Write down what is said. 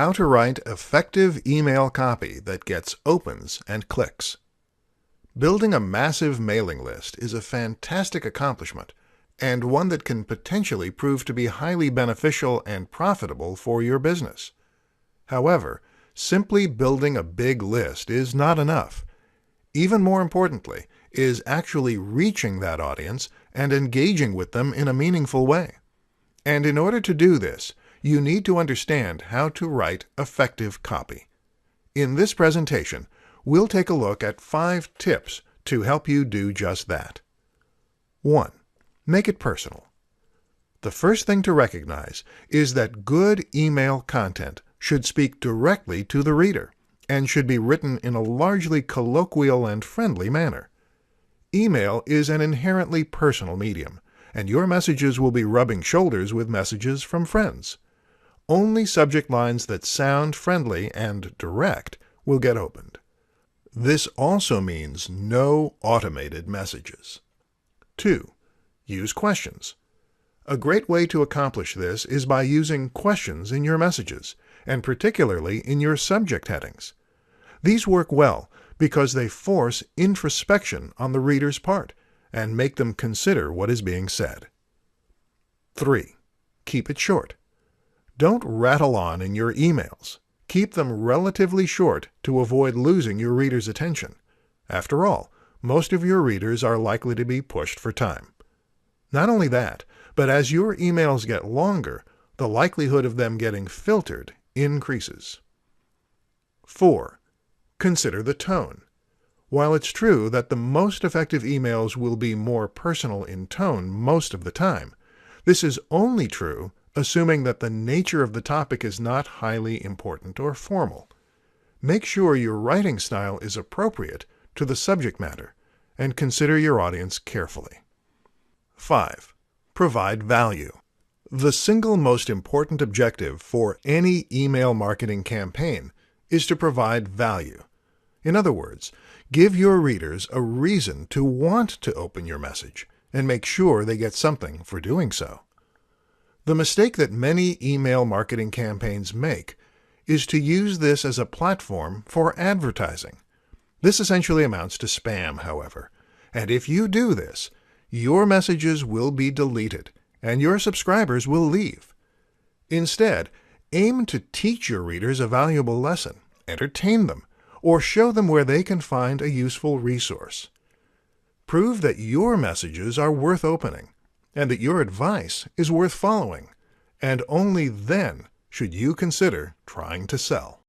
How to write effective email copy that gets opens and clicks. Building a massive mailing list is a fantastic accomplishment and one that can potentially prove to be highly beneficial and profitable for your business. However, simply building a big list is not enough. Even more importantly is actually reaching that audience and engaging with them in a meaningful way. And in order to do this, you need to understand how to write effective copy. In this presentation, we'll take a look at 5 tips to help you do just that. 1. Make it personal. The first thing to recognize is that good email content should speak directly to the reader and should be written in a largely colloquial and friendly manner. Email is an inherently personal medium, and your messages will be rubbing shoulders with messages from friends. Only subject lines that sound friendly and direct will get opened. This also means no automated messages. 2. Use questions. A great way to accomplish this is by using questions in your messages, and particularly in your subject headings. These work well because they force introspection on the reader's part and make them consider what is being said. 3. Keep it short. Don't rattle on in your emails. Keep them relatively short to avoid losing your reader's attention. After all, most of your readers are likely to be pushed for time. Not only that, but as your emails get longer, the likelihood of them getting filtered increases. 4. Consider the tone. While it's true that the most effective emails will be more personal in tone most of the time, this is only true assuming that the nature of the topic is not highly important or formal. Make sure your writing style is appropriate to the subject matter, and consider your audience carefully. 5. Provide value. The single most important objective for any email marketing campaign is to provide value. In other words, give your readers a reason to want to open your message, and make sure they get something for doing so. The mistake that many email marketing campaigns make is to use this as a platform for advertising. This essentially amounts to spam, however, and if you do this, your messages will be deleted and your subscribers will leave. Instead, aim to teach your readers a valuable lesson, entertain them, or show them where they can find a useful resource. Prove that your messages are worth opening and that your advice is worth following, and only then should you consider trying to sell.